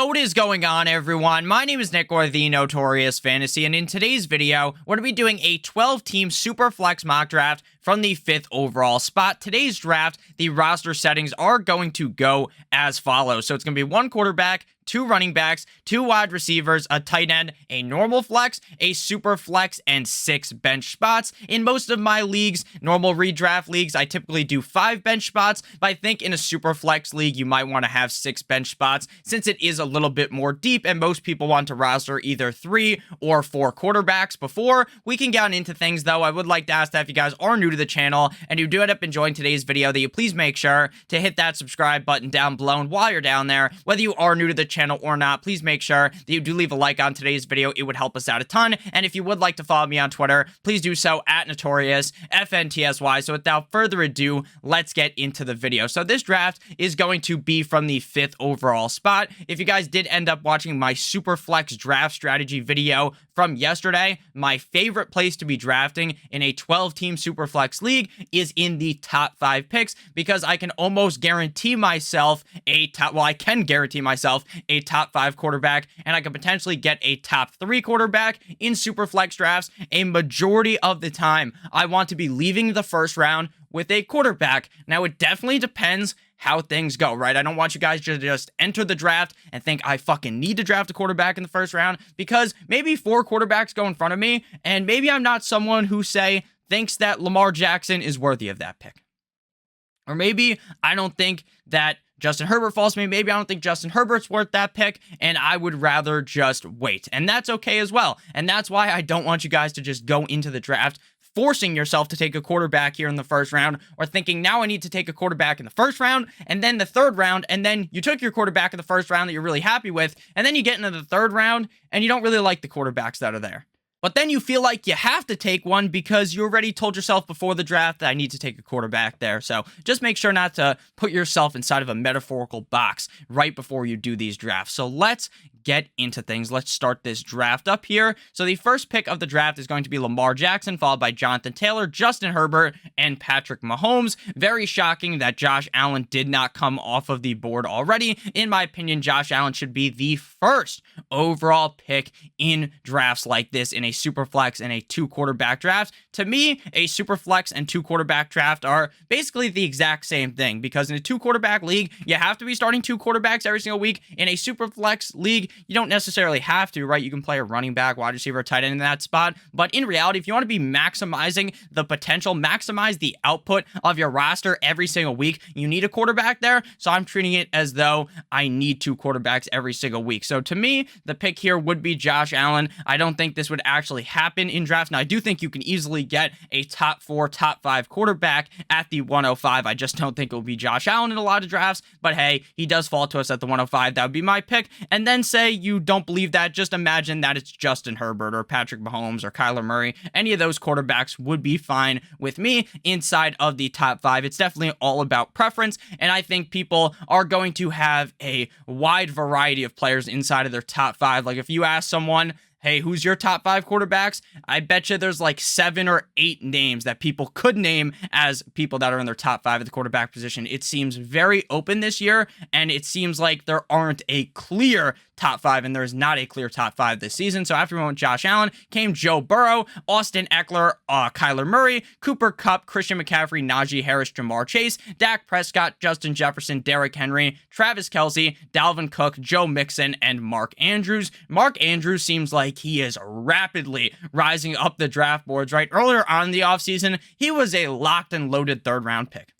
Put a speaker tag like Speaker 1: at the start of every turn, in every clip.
Speaker 1: What is going on, everyone? My name is Nick, or the Notorious Fantasy, and in today's video, we're going to be doing a 12-team SuperFlex mock draft from the 5th overall spot. Today's draft, the roster settings are going to go as follows. So it's going to be 1 quarterback, 2 running backs, 2 wide receivers, a tight end, a normal flex, a super flex, and 6 bench spots. In most of my leagues, normal redraft leagues, I typically do 5 bench spots, but I think in a super flex league, you might want to have 6 bench spots since it is a little bit more deep and most people want to roster either 3 or 4 quarterbacks. Before we can get into things, though, I would like to ask that if you guys are new to the channel and you do end up enjoying today's video, that you please make sure to hit that subscribe button down below. And while you're down there, whether you are new to the channel or not, please make sure that you do leave a like on today's video. It would help us out a ton. And if you would like to follow me on Twitter, please do so at Notorious FNTSY. So without further ado, let's get into the video. So this draft is going to be from the 5th overall spot. If you guys did end up watching my SuperFlex draft strategy video from yesterday, my favorite place to be drafting in a 12-team SuperFlex league is in the top 5 picks, because I can almost guarantee myself I can guarantee myself a top 5 quarterback, and I can potentially get a top 3 quarterback in SuperFlex drafts a majority of the time. I want to be leaving the first round with a quarterback. Now, it definitely depends how things go, right? I don't want you guys to just enter the draft and think I fucking need to draft a quarterback in the first round, because maybe 4 quarterbacks go in front of me, and maybe I'm not someone who, say, thinks that Lamar Jackson is worthy of that pick. Or maybe I don't think that Justin Herbert falls to me. Maybe I don't think Justin Herbert's worth that pick, and I would rather just wait. And that's okay as well. And that's why I don't want you guys to just go into the draft forcing yourself to take a quarterback here in the first round, or thinking now I need to take a quarterback in the first round and then the 3rd round, and then you took your quarterback in the first round that you're really happy with, and then you get into the 3rd round and you don't really like the quarterbacks that are there. But then you feel like you have to take one because you already told yourself before the draft that I need to take a quarterback there. So just make sure not to put yourself inside of a metaphorical box right before you do these drafts. So let's get into things. Let's start this draft up here. So the first pick of the draft is going to be Lamar Jackson, followed by Jonathan Taylor, Justin Herbert, and Patrick Mahomes. Very shocking that Josh Allen did not come off of the board already. In my opinion, Josh Allen should be the first overall pick in drafts like this, in a super flex and a 2 quarterback draft. To me, a super flex and 2 quarterback draft are basically the exact same thing, because in a 2 quarterback league, you have to be starting 2 quarterbacks every single week. In a super flex league, you don't necessarily have to, right? You can play a running back, wide receiver, tight end in that spot. But in reality, if you want to be maximizing the potential, maximize the output of your roster every single week, you need a quarterback there. So I'm treating it as though I need 2 quarterbacks every single week. So to me, the pick here would be Josh Allen. I don't think this would actually happen in draft. Now, I do think you can easily get a top 4, top 5 quarterback at the 105. I just don't think it will be Josh Allen in a lot of drafts. But hey, he does fall to us at the 105. That would be my pick. And then say you don't believe that, just imagine that it's Justin Herbert or Patrick Mahomes or Kyler Murray. Any of those quarterbacks would be fine with me inside of the top 5. It's definitely all about preference, and I think people are going to have a wide variety of players inside of their top 5. Like if you ask someone, hey, who's your top 5 quarterbacks? I bet you there's like 7 or 8 names that people could name as people that are in their top 5 at the quarterback position. It seems very open this year, and it seems like there aren't a clear top 5, and there's not a clear top 5 this season. So after we went Josh Allen, came Joe Burrow, Austin Eckler, Kyler Murray, Cooper Kupp, Christian McCaffrey, Najee Harris, Jamar Chase, Dak Prescott, Justin Jefferson, Derrick Henry, Travis Kelce, Dalvin Cook, Joe Mixon, and Mark Andrews. Mark Andrews seems like he is rapidly rising up the draft boards, right? Earlier on in the offseason, he was a locked and loaded 3rd round pick.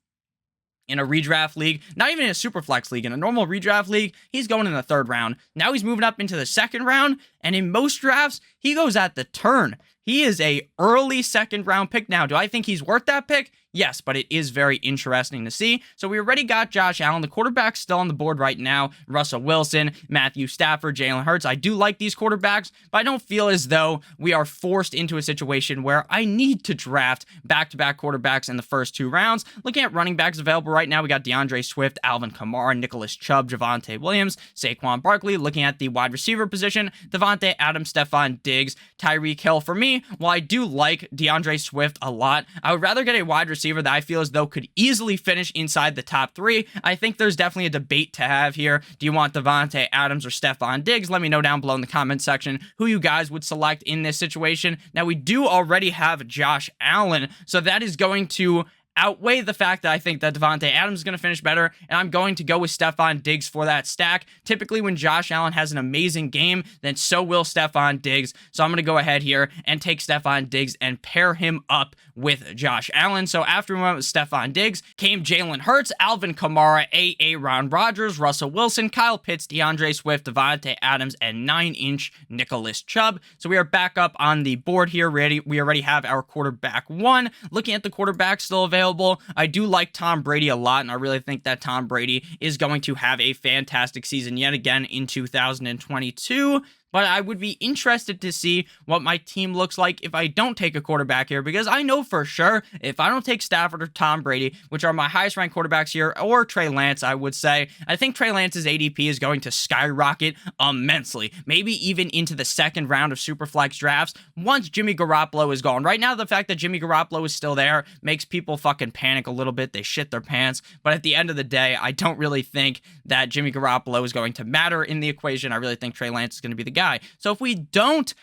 Speaker 1: In a redraft league, not even in a super flex league, in a normal redraft league, he's going in the 3rd round. Now he's moving up into the 2nd round, and in most drafts, he goes at the turn. He is a early 2nd round pick now. Do I think he's worth that pick? Yes, but it is very interesting to see. So we already got Josh Allen. The quarterback's still on the board right now. Russell Wilson, Matthew Stafford, Jalen Hurts. I do like these quarterbacks, but I don't feel as though we are forced into a situation where I need to draft back-to-back quarterbacks in the first 2 rounds. Looking at running backs available right now, we got DeAndre Swift, Alvin Kamara, Nicholas Chubb, Javonte Williams, Saquon Barkley. Looking at the wide receiver position, Devontae Adams, Stephon Diggs, Tyreek Hill. For me, me, while I do like DeAndre Swift a lot, I would rather get a wide receiver that I feel as though could easily finish inside the top 3. I think there's definitely a debate to have here. Do you want Davante Adams or Stephon Diggs? Let me know down below in the comment section who you guys would select in this situation. Now, we do already have Josh Allen, so that is going to outweigh the fact that I think that Davante Adams is going to finish better, and I'm going to go with Stephon Diggs for that stack. Typically, when Josh Allen has an amazing game, then so will Stephon Diggs. So I'm going to go ahead here and take Stephon Diggs and pair him up with Josh Allen. So after we went with Stephon Diggs, came Jalen Hurts, Alvin Kamara, Aaron Rodgers, Russell Wilson, Kyle Pitts, DeAndre Swift, Davante Adams, and 9-inch Nicholas Chubb. So we are back up on the board here. We already have our quarterback 1. Looking at the quarterbacks still available, I do like Tom Brady a lot, and I really think that Tom Brady is going to have a fantastic season yet again in 2022. But I would be interested to see what my team looks like if I don't take a quarterback here, because I know for sure if I don't take Stafford or Tom Brady, which are my highest ranked quarterbacks here, or Trey Lance, I would say, I think Trey Lance's ADP is going to skyrocket immensely, maybe even into the second round of SuperFlex drafts once Jimmy Garoppolo is gone. Right now, the fact that Jimmy Garoppolo is still there makes people fucking panic a little bit. They shit their pants. But at the end of the day, I don't really think that Jimmy Garoppolo is going to matter in the equation. I really think Trey Lance is going to be the guy. So if we don't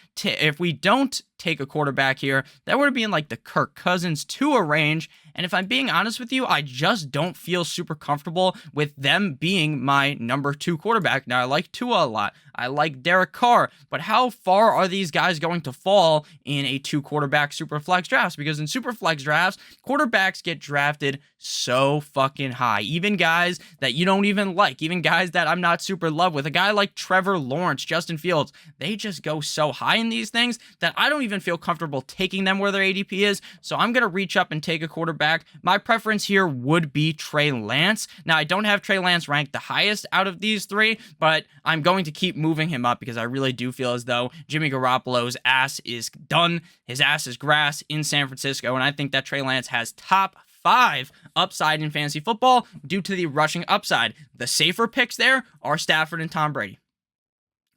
Speaker 1: take a quarterback here, that would be in like the Kirk Cousins Tua range. And if I'm being honest with you, I just don't feel super comfortable with them being my number 2 quarterback. Now, I like Tua a lot. I like Derek Carr. But how far are these guys going to fall in a 2-quarterback Superflex drafts? Because in Superflex drafts, quarterbacks get drafted so fucking high. Even guys that you don't even like, even guys that I'm not super in love with. A guy like Trevor Lawrence, Justin Fields, they just go so high in these things that I don't even feel comfortable taking them where their ADP is. So I'm going to reach up and take a quarterback. My preference here would be Trey Lance. Now, I don't have Trey Lance ranked the highest out of these 3, but I'm going to keep moving him up because I really do feel as though Jimmy Garoppolo's ass is done. His ass is grass in San Francisco, and I think that Trey Lance has top 5 upside in fantasy football due to the rushing upside. The safer picks there are Stafford and Tom Brady.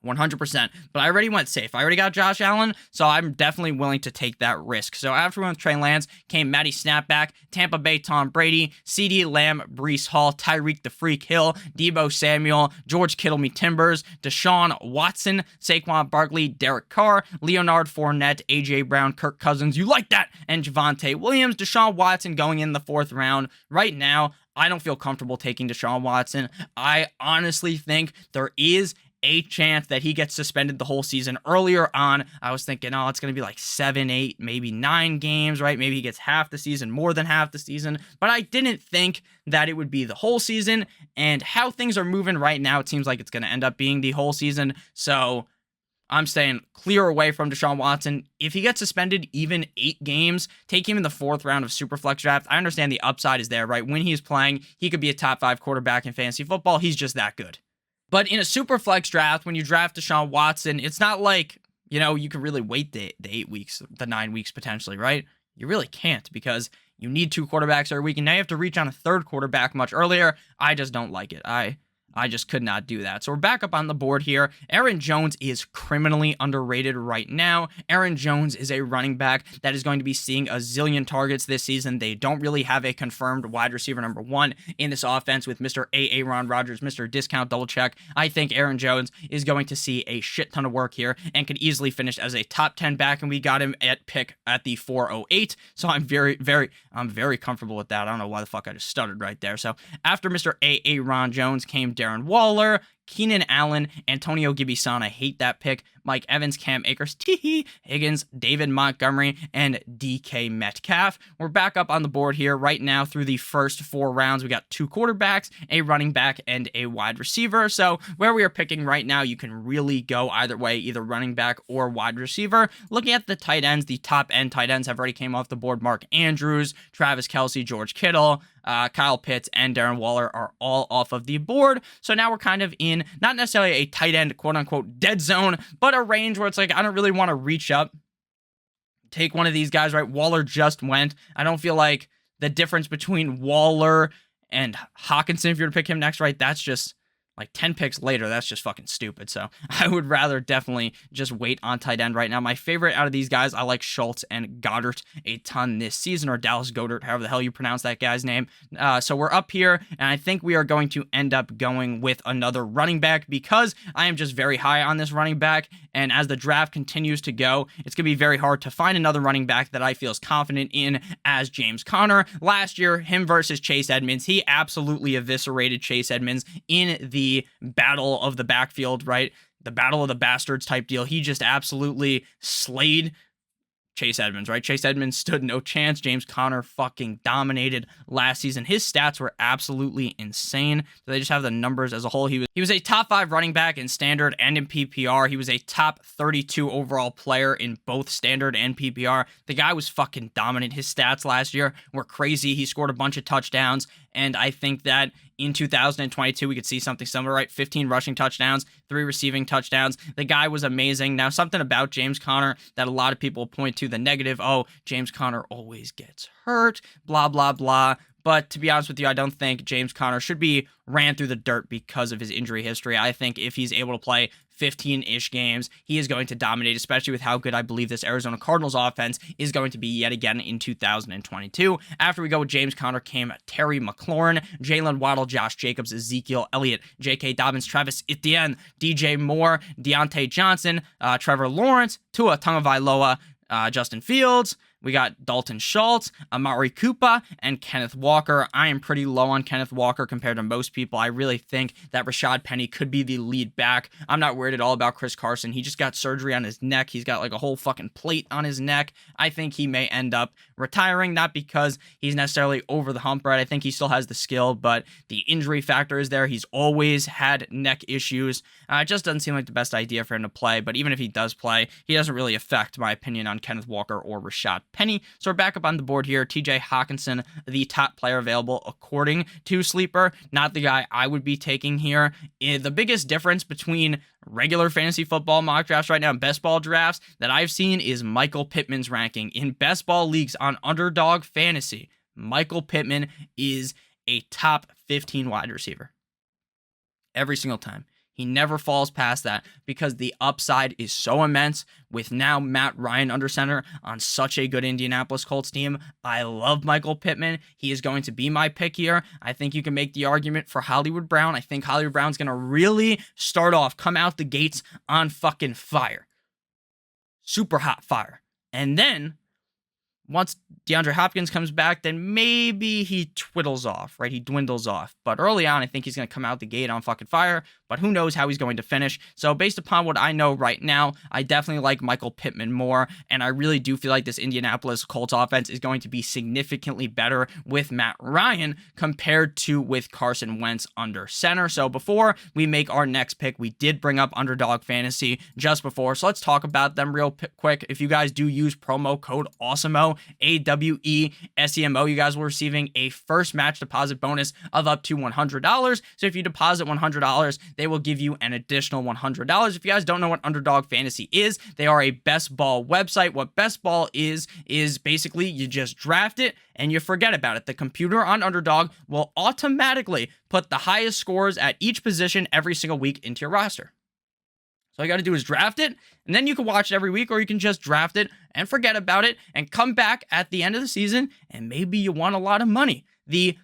Speaker 1: 100%. But I already went safe. I already got Josh Allen, so I'm definitely willing to take that risk. So after we went with Trey Lance, came Matty Snapback, Tampa Bay Tom Brady, CeeDee Lamb, Breece Hall, Tyreek the Freak Hill, Deebo Samuel, George Kittle me Timbers, Deshaun Watson, Saquon Barkley, Derek Carr, Leonard Fournette, A.J. Brown, Kirk Cousins, you like that, and Javonte Williams. Deshaun Watson going in the 4th round. Right now, I don't feel comfortable taking Deshaun Watson. I honestly think there is a chance that he gets suspended the whole season. Earlier on, I was thinking, oh, it's going to be like 7, 8, maybe 9 games, right? Maybe he gets half the season, more than half the season. But I didn't think that it would be the whole season. And how things are moving right now, it seems like it's going to end up being the whole season. So I'm staying clear away from Deshaun Watson. If he gets suspended even 8 games, take him in the 4th round of Superflex draft. I understand the upside is there, right? When he's playing, he could be a top 5 quarterback in fantasy football. He's just that good. But in a Superflex draft, when you draft Deshaun Watson, it's not like, you can really wait the 8 weeks, the 9 weeks potentially, right? You really can't because you need 2 quarterbacks every week, and now you have to reach on a 3rd quarterback much earlier. I just don't like it. I just could not do that. So we're back up on the board here. Aaron Jones is criminally underrated right now. Aaron Jones is a running back that is going to be seeing a zillion targets this season. They don't really have a confirmed wide receiver number 1 in this offense with Mr. Aaron Rodgers, Mr. Discount Double Check. I think Aaron Jones is going to see a shit ton of work here and could easily finish as a top 10 back, and we got him at pick at the 408. So I'm very comfortable with that. I don't know why the fuck I just stuttered right there. So after Mr. Aaron Jones came Darren Waller, Keenan Allen, Antonio Gibson. I hate that pick. Mike Evans, Cam Akers, T. Higgins, David Montgomery, and DK Metcalf. We're back up on the board here right now through the first 4 rounds. We got 2 quarterbacks, a running back, and a wide receiver. So where we are picking right now, you can really go either way, either running back or wide receiver. Looking at the tight ends, the top end tight ends have already came off the board. Mark Andrews, Travis Kelce, George Kittle, Kyle Pitts, and Darren Waller are all off of the board. So now we're kind of in not necessarily a tight end, quote unquote, dead zone, but a range where it's like, I don't really want to reach up, take one of these guys, right? Waller just went. I don't feel like the difference between Waller and Hawkinson, if you're to pick him next, right? That's just like 10 picks later, that's just fucking stupid. So I would rather definitely just wait on tight end right now. My favorite out of these guys, I like Schultz and Goddard a ton this season, or Dallas Goedert, however the hell you pronounce that guy's name. So we're up here, and I think we are going to end up going with another running back because I am just very high on this running back. And as the draft continues to go, it's going to be very hard to find another running back that I feel as confident in as James Conner. Last year, him versus Chase Edmonds, he absolutely eviscerated Chase Edmonds in the battle of the backfield, right? The battle of the bastards type deal. He just absolutely slayed Chase Edmonds, right? Chase Edmonds stood no chance. James Conner fucking dominated last season. His stats were absolutely insane. So they just have the numbers as a whole. He was a top 5 running back in standard and in PPR. He was a top 32 overall player in both standard and PPR. The guy was fucking dominant. His stats last year were crazy. He scored a bunch of touchdowns, and I think that in 2022, we could see something similar, right? 15 rushing touchdowns, 3 receiving touchdowns. The guy was amazing. Now, something about James Conner that a lot of people point to the negative, oh, James Conner always gets hurt, blah, blah, blah. But to be honest with you, I don't think James Conner should be ran through the dirt because of his injury history. I think if he's able to play 15-ish games, he is going to dominate, especially with how good I believe this Arizona Cardinals offense is going to be yet again in 2022. After we go with James Conner came Terry McLaurin, Jalen Waddle, Josh Jacobs, Ezekiel Elliott, J.K. Dobbins, Travis Etienne, DJ Moore, Deontay Johnson, Trevor Lawrence, Tua Tagovailoa, Justin Fields. We got Dalton Schultz, Amari Cooper, and Kenneth Walker. I am pretty low on Kenneth Walker compared to most people. I really think that Rashad Penny could be the lead back. I'm not worried at all about Chris Carson. He just got surgery on his neck. He's got like a whole fucking plate on his neck. I think he may end up retiring, not because he's necessarily over the hump, right? I think he still has the skill, but the injury factor is there. He's always had neck issues. It just doesn't seem like the best idea for him to play, but even if he does play, he doesn't really affect my opinion on Kenneth Walker or Rashad Penny. So we're back up on the board here. TJ Hawkinson, the top player available according to Sleeper. Not the guy I would be taking here. The biggest difference between regular fantasy football mock drafts right now and best ball drafts that I've seen is Michael Pittman's ranking. In best ball leagues on Underdog Fantasy, Michael Pittman is a top 15 wide receiver. Every single time. He never falls past that because the upside is so immense with now Matt Ryan under center on such a good Indianapolis Colts team. I love Michael Pittman. He is going to be my pick here. I think you can make the argument for Hollywood Brown. I think Hollywood Brown's going to really come out the gates on fucking fire. Super hot fire. And then once DeAndre Hopkins comes back, then maybe he twiddles off, right? He dwindles off. But early on, I think he's going to come out the gate on fucking fire. But who knows how he's going to finish. So based upon what I know right now, I definitely like Michael Pittman more. And I really do feel like this Indianapolis Colts offense is going to be significantly better with Matt Ryan compared to with Carson Wentz under center. So before we make our next pick, we did bring up Underdog Fantasy just before. So let's talk about them real quick. If you guys do use promo code AWESEMO, AWESEMO, you guys will receiving a first match deposit bonus of up to $100. So if you deposit $100, they will give you an additional $100. If you guys don't know what Underdog Fantasy is, they are a best ball website. What best ball is basically you just draft it and you forget about it. The computer on Underdog will automatically put the highest scores at each position every single week into your roster. So all you got to do is draft it, and then you can watch it every week, or you can just draft it and forget about it and come back at the end of the season, and maybe you won a lot of money. The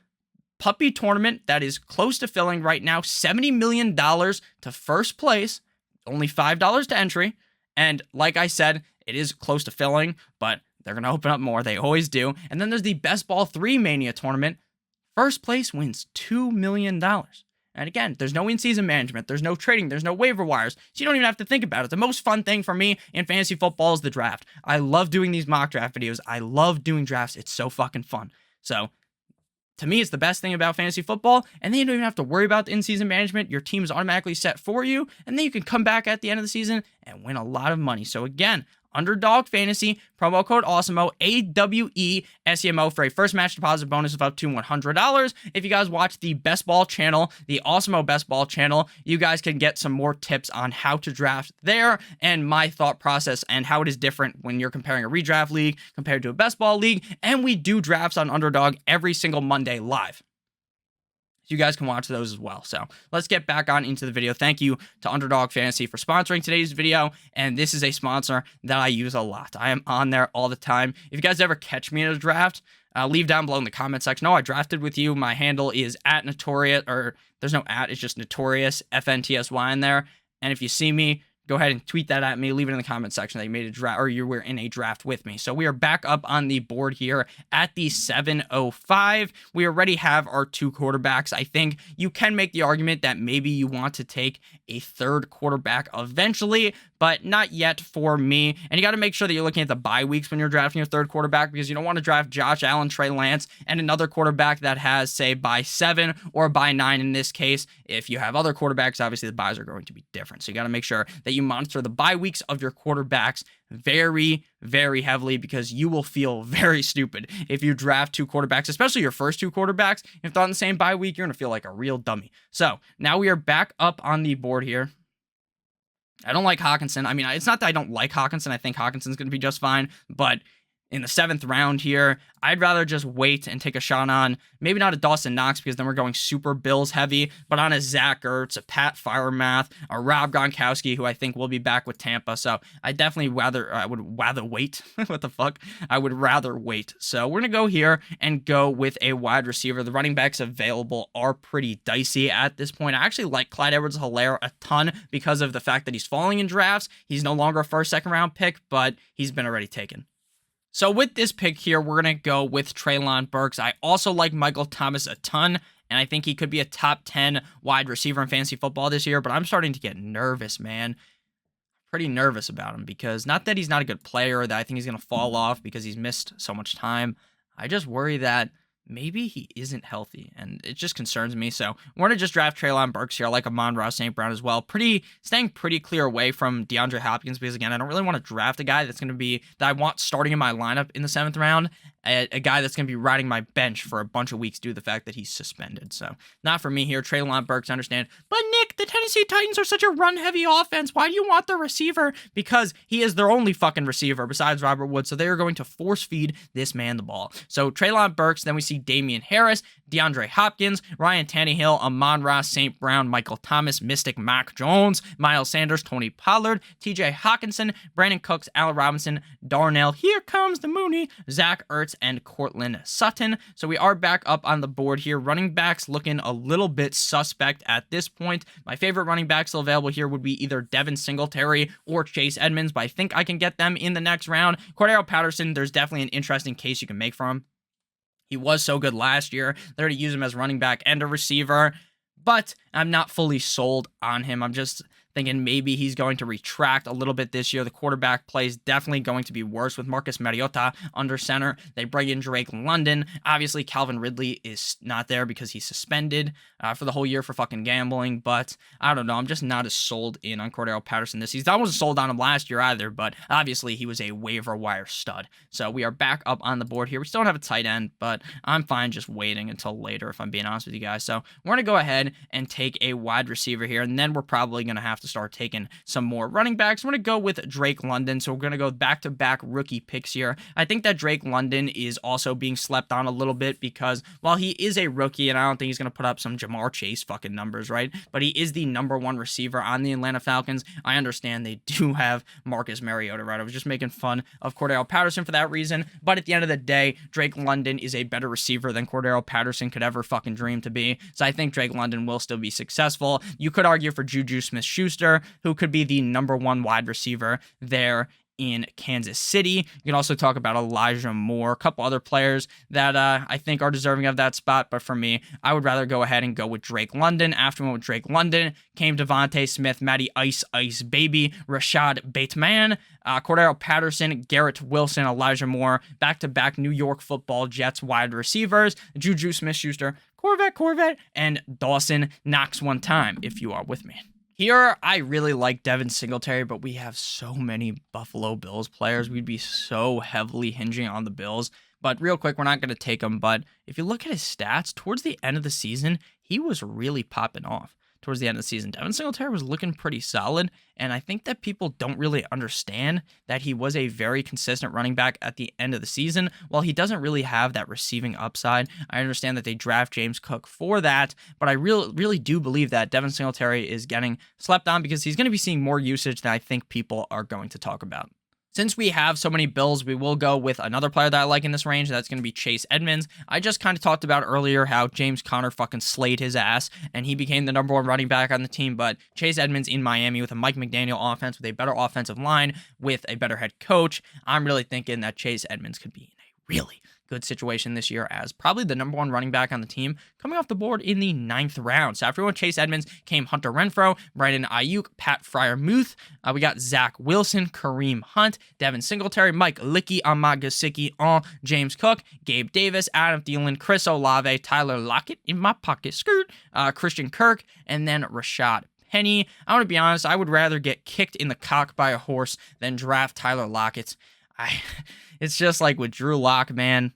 Speaker 1: puppy tournament that is close to filling right now, $70 million to first place, only $5 to entry, and like I said, it is close to filling, but they're going to open up more. They always do. And then there's the Best Ball 3 Mania tournament. First place wins $2 million. And again, there's no in-season management, there's no trading, there's no waiver wires, so you don't even have to think about it. The most fun thing for me in fantasy football is the draft. I love doing these mock draft videos. I love doing drafts. It's so fucking fun. So, to me, it's the best thing about fantasy football, and then you don't even have to worry about the in-season management. Your team is automatically set for you, and then you can come back at the end of the season and win a lot of money. So again, Underdog Fantasy, promo code AWESEMO, AWESEMO, for a first match deposit bonus of up to $100. If you guys watch the Best Ball channel, the AWESEMO Best Ball channel, you guys can get some more tips on how to draft there and my thought process and how it is different when you're comparing a redraft league compared to a Best Ball league. And we do drafts on Underdog every single Monday live. You guys can watch those as well. So let's get back on into the video. Thank you to Underdog Fantasy for sponsoring today's video. And this is a sponsor that I use a lot. I am on there all the time. If you guys ever catch me in a draft, leave down below in the comment section. Oh, I drafted with you. My handle is @Notorious, or there's no @ it's just Notorious, FNTSY in there. And if you see me, go ahead and tweet that at me. Leave it in the comment section that you made a draft, or you were in a draft with me. So we are back up on the board here at the 7:05. We already have our 2 quarterbacks. I think you can make the argument that maybe you want to take a 3rd quarterback eventually, but not yet for me. And you got to make sure that you're looking at the bye weeks when you're drafting your 3rd quarterback, because you don't want to draft Josh Allen, Trey Lance, and another quarterback that has, say, bye 7 or bye 9 in this case. If you have other quarterbacks, obviously the byes are going to be different. So you got to make sure that you monitor the bye weeks of your quarterbacks very, very heavily, because you will feel very stupid if you draft 2 quarterbacks, especially your first 2 quarterbacks. If they're on the same bye week, you're going to feel like a real dummy. So now we are back up on the board here. I don't like Hawkinson. I mean, it's not that I don't like Hawkinson. I think Hawkinson's going to be just fine, but in the 7th round here, I'd rather just wait and take a shot on maybe not a Dawson Knox, because then we're going super Bills heavy, but on a Zach Ertz, a Pat Firemath, a Rob Gronkowski, who I think will be back with Tampa. So I would rather wait. What the fuck? I would rather wait. So we're going to go here and go with a wide receiver. The running backs available are pretty dicey at this point. I actually like Clyde Edwards-Helaire a ton because of the fact that he's falling in drafts. He's no longer a 1st, 2nd round pick, but he's been already taken. So with this pick here, we're going to go with Treylon Burks. I also like Michael Thomas a ton, and I think he could be a top 10 wide receiver in fantasy football this year, but I'm starting to get nervous, man. Pretty nervous about him, because not that he's not a good player or that I think he's going to fall off because he's missed so much time. I just worry that maybe he isn't healthy, and it just concerns me. So we're going to just draft Treylon Burks here. I like Amon-Ra St. Brown as well. Staying pretty clear away from DeAndre Hopkins, because again, I don't really want to draft a guy that I want starting in my lineup in the 7th round. A guy that's going to be riding my bench for a bunch of weeks due to the fact that he's suspended. So not for me here. Treylon Burks, understand. But Nick, the Tennessee Titans are such a run-heavy offense. Why do you want the receiver? Because he is their only fucking receiver besides Robert Woods. So they are going to force-feed this man the ball. So Treylon Burks, then we see Damian Harris, DeAndre Hopkins, Ryan Tannehill, Amon-Ra St. Brown, Michael Thomas, Mystic Mac Jones, Miles Sanders, Tony Pollard, TJ Hawkinson, Brandon Cooks, Allen Robinson, Darnell, here comes the Mooney, Zach Ertz, and Cortland Sutton. So we are back up on the board here. Running backs looking a little bit suspect at this point. My favorite running backs still available here would be either Devin Singletary or Chase Edmonds, but I think I can get them in the next round. Cordero Patterson, there's definitely an interesting case you can make for him. He was so good last year. They're going to use him as running back and a receiver, but I'm not fully sold on him. I'm just thinking maybe he's going to retract a little bit this year. The quarterback play is definitely going to be worse with Marcus Mariota under center. They bring in Drake London. Obviously, Calvin Ridley is not there because he's suspended for the whole year for fucking gambling, but I don't know. I'm just not as sold in on Cordero Patterson this season. I wasn't sold on him last year either, but obviously he was a waiver wire stud. So we are back up on the board here. We still don't have a tight end, but I'm fine just waiting until later, if I'm being honest with you guys. So we're going to go ahead and take a wide receiver here, and then we're probably going to have to start taking some more running backs. We're going to go with Drake London, so we're going to go back-to-back rookie picks here. I think that Drake London is also being slept on a little bit because while he is a rookie, and I don't think he's going to put up some Jamar Chase fucking numbers, right? But he is the #1 receiver on the Atlanta Falcons. I understand they do have Marcus Mariota, right? I was just making fun of Cordero Patterson for that reason, but at the end of the day, Drake London is a better receiver than Cordero Patterson could ever fucking dream to be. So I think Drake London will still be successful. You could argue for Juju Smith-Schuster, who could be the #1 wide receiver there in Kansas City. You can also talk about Elijah Moore, a couple other players that I think are deserving of that spot, but for me, I would rather go ahead and go with Drake London. After we went with Drake London, came Devontae Smith, Matty Ice Baby, Rashad Bateman, Cordero Patterson, Garrett Wilson, Elijah Moore, back-to-back New York Football Jets wide receivers, Juju Smith-Schuster, Corvette, and Dawson Knox one time, if you are with me. Here, I really like Devin Singletary, but we have so many Buffalo Bills players. We'd be so heavily hinging on the Bills. But real quick, we're not going to take him. But if you look at his stats, towards the end of the season, he was really popping off. towards the end of the season. Devin Singletary was looking pretty solid, and I think that people don't really understand that he was a very consistent running back at the end of the season. While he doesn't really have that receiving upside, I understand that they draft James Cook for that, but I really do believe that Devin Singletary is getting slept on because he's going to be seeing more usage than I think people are going to talk about. Since we have so many Bills, we will go with another player that I like in this range. That's going to be Chase Edmonds. I just kind of talked about earlier how James Conner fucking slayed his ass, and he became the number 1 running back on the team. But Chase Edmonds in Miami with a Mike McDaniel offense, with a better offensive line, with a better head coach, I'm really thinking that Chase Edmonds could be in a really good situation this year as probably the number 1 running back on the team, coming off the board in the 9th round. So after Chase Edmonds came Hunter Renfrow, Brandon Ayuk, Pat Freiermuth. We got Zach Wilson, Kareem Hunt, Devin Singletary, Mike Licky, Ahmad Gesicki, James Cook, Gabe Davis, Adam Thielen, Chris Olave, Tyler Lockett in my pocket, Christian Kirk, and then Rashad Penny. I want to be honest, I would rather get kicked in the cock by a horse than draft Tyler Lockett. It's just like with Drew Lock, man.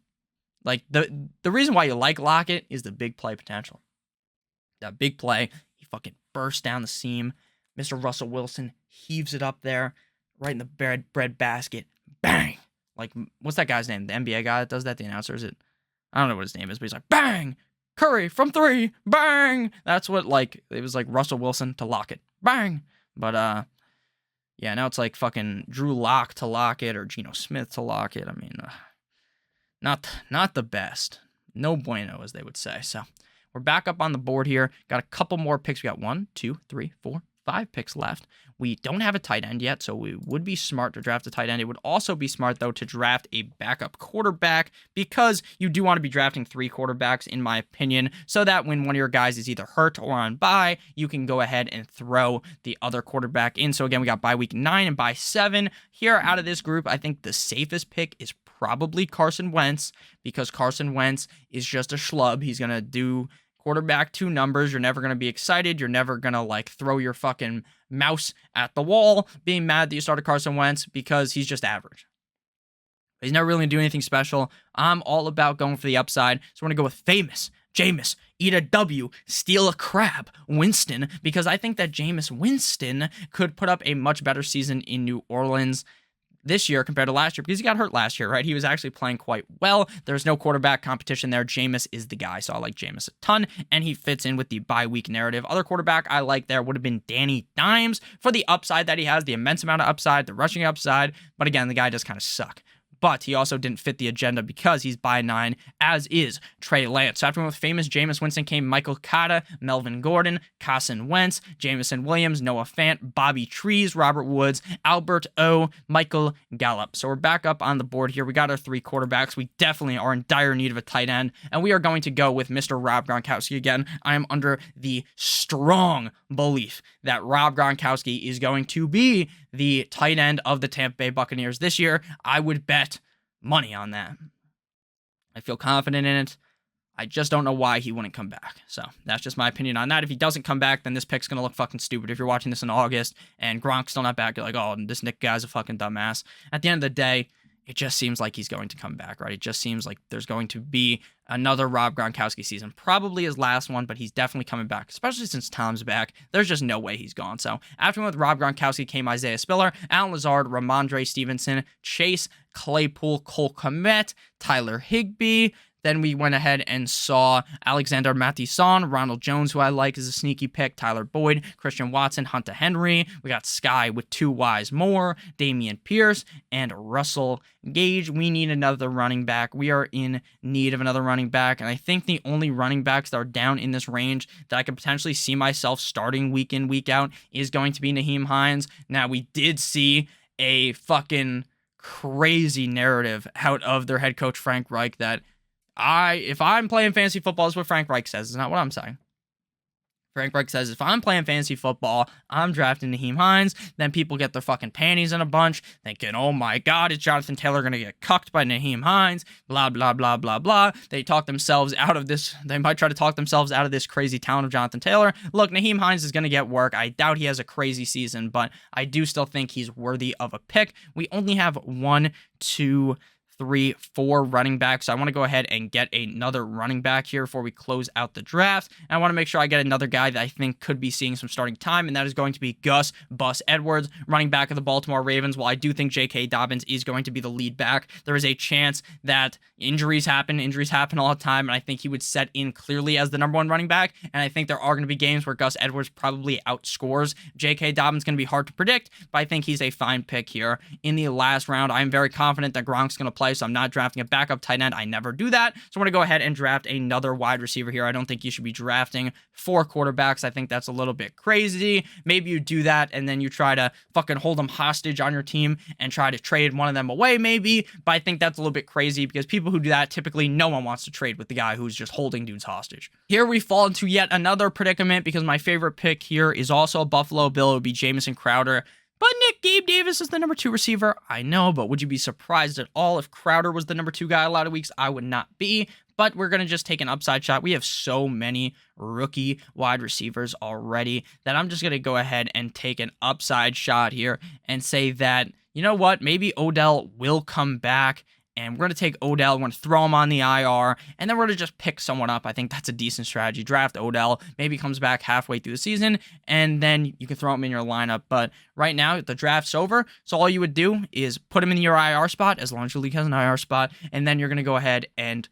Speaker 1: Like the reason why you like Lockett is the big play potential. That big play, he fucking bursts down the seam. Mr. Russell Wilson heaves it up there, right in the bread basket. Bang! Like, what's that guy's name? The NBA guy that does that, the announcer, is it? I don't know what his name is, but he's like, bang! Curry from 3, bang! That's what, like, it was like Russell Wilson to Lockett. Bang! But, yeah, now it's like fucking Drew Lock to Lockett or Geno Smith to Lockett. I mean, not the best. No bueno, as they would say. So we're back up on the board here. Got a couple more picks. We got 1, 2, 3, 4, 5 picks left. We don't have a tight end yet, so we would be smart to draft a tight end. It would also be smart, though, to draft a backup quarterback because you do want to be drafting 3 quarterbacks, in my opinion, so that when one of your guys is either hurt or on bye, you can go ahead and throw the other quarterback in. So again, we got bye week 9 and bye 7. Here out of this group, I think the safest pick is probably Carson Wentz because Carson Wentz is just a schlub. He's going to do quarterback 2 numbers. You're never going to be excited. You're never going to like throw your fucking mouse at the wall being mad that you started Carson Wentz because he's just average. He's never really going to do anything special. I'm all about going for the upside. So we're going to go with famous Jameis, eat a W, steal a crab, Winston, because I think that Jameis Winston could put up a much better season in New Orleans this year compared to last year because he got hurt last year, right? He was actually playing quite well. There's no quarterback competition there. Jameis is the guy, so I like Jameis a ton, and he fits in with the bye week narrative. Other quarterback I like there would have been Danny Dimes for the upside that he has, the immense amount of upside, the rushing upside, but again, the guy does kind of suck. But he also didn't fit the agenda because he's by 9, as is Trey Lance. So after with famous Jameis Winston came Michael Cotta, Melvin Gordon, Carson Wentz, Jameson Williams, Noah Fant, Bobby Trees, Robert Woods, Albert O, Michael Gallup. So we're back up on the board here. We got our 3 quarterbacks. We definitely are in dire need of a tight end, and we are going to go with Mr. Rob Gronkowski again. I am under the strong belief that Rob Gronkowski is going to be the tight end of the Tampa Bay Buccaneers this year. I would bet money on that. I feel confident in it. I just don't know why he wouldn't come back. So that's just my opinion on that. If he doesn't come back, then this pick's going to look fucking stupid. If you're watching this in August and Gronk's still not back, you're like, oh, this Nick guy's a fucking dumbass. At the end of the day, it just seems like he's going to come back, right? It just seems like there's going to be another Rob Gronkowski season. Probably his last one, but he's definitely coming back, especially since Tom's back. There's just no way he's gone. So after with Rob Gronkowski came Isaiah Spiller, Alan Lazard, Ramondre Stevenson, Chase Claypool, Cole Kmet, Tyler Higbee. Then we went ahead and saw Alexander Mattison, Ronald Jones, who I like is a sneaky pick, Tyler Boyd, Christian Watson, Hunter Henry. We got Sky with 2 Ys more, Damian Pierce, and Russell Gage. We need another running back. We are in need of another running back, and I think the only running backs that are down in this range that I could potentially see myself starting week in, week out is going to be Nyheim Hines. Now, we did see a fucking crazy narrative out of their head coach, Frank Reich, that if I'm playing fantasy football, is what Frank Reich says. It's not what I'm saying. Frank Reich says, if I'm playing fantasy football, I'm drafting Nyheim Hines. Then people get their fucking panties in a bunch, thinking, oh my God, is Jonathan Taylor going to get cucked by Nyheim Hines? Blah, blah, blah, blah, blah. They talk themselves out of this. They might try to talk themselves out of this crazy town of Jonathan Taylor. Look, Nyheim Hines is going to get work. I doubt he has a crazy season, but I do still think he's worthy of a pick. We only have 1, 2, 3, 4 running backs. So I want to go ahead and get another running back here before we close out the draft. And I want to make sure I get another guy that I think could be seeing some starting time, and that is going to be Gus Bus Edwards, running back of the Baltimore Ravens. While I do think J.K. Dobbins is going to be the lead back, there is a chance that injuries happen all the time, and I think he would set in clearly as the number 1 running back. And I think there are going to be games where Gus Edwards probably outscores J.K. Dobbins. Going to be hard to predict, but I think he's a fine pick here in the last round. I'm very confident that Gronk's going to play, so I'm not drafting a backup tight end. I never do that. So I'm going to go ahead and draft another wide receiver here. I don't think you should be drafting 4 quarterbacks. I think that's a little bit crazy. Maybe you do that and then you try to fucking hold them hostage on your team and try to trade one of them away maybe, but I think that's a little bit crazy because people who do that, typically no one wants to trade with the guy who's just holding dudes hostage. Here we fall into yet another predicament because my favorite pick here is also a Buffalo Bill. It would be Jamison Crowder. But Nick, Gabe Davis is the number 2 receiver. I know, but would you be surprised at all if Crowder was the number 2 guy a lot of weeks? I would not be. But we're going to just take an upside shot. We have so many rookie wide receivers already that I'm just going to go ahead and take an upside shot here and say that, you know what, maybe Odell will come back. And we're going to take Odell, we're going to throw him on the IR, and then we're going to just pick someone up. I think that's a decent strategy. Draft Odell, maybe comes back halfway through the season, and then you can throw him in your lineup. But right now, the draft's over, so all you would do is put him in your IR spot, as long as your league has an IR spot, and then you're going to go ahead and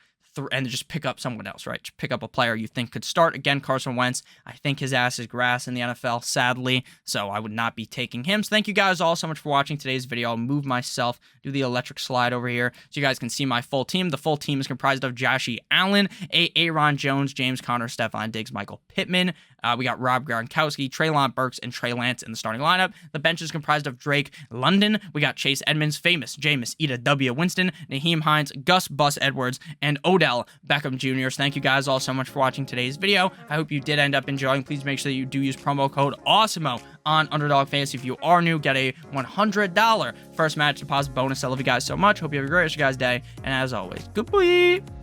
Speaker 1: just pick up someone else, right? Just pick up a player you think could start. Again, Carson Wentz, I think his ass is grass in the NFL, sadly, so I would not be taking him. So thank you guys all so much for watching today's video. I'll move myself, do the electric slide over here so you guys can see my full team. The full team is comprised of Joshie Allen, Aaron Jones, James Conner, Stephon Diggs, Michael Pittman. We got Rob Gronkowski, Treylon Burks, and Trey Lance in the starting lineup. The bench is comprised of Drake London. We got Chase Edmonds, Famous, Jameis, Ida W. Winston, Naheem Hines, Gus Bus Edwards, and Odell Beckham Jr. So thank you guys all so much for watching today's video. I hope you did end up enjoying. Please make sure that you do use promo code AWESOMO on Underdog Fantasy. If you are new, get a $100 first match deposit bonus. I love you guys so much. Hope you have a great rest of your guys' day. And as always, goodbye.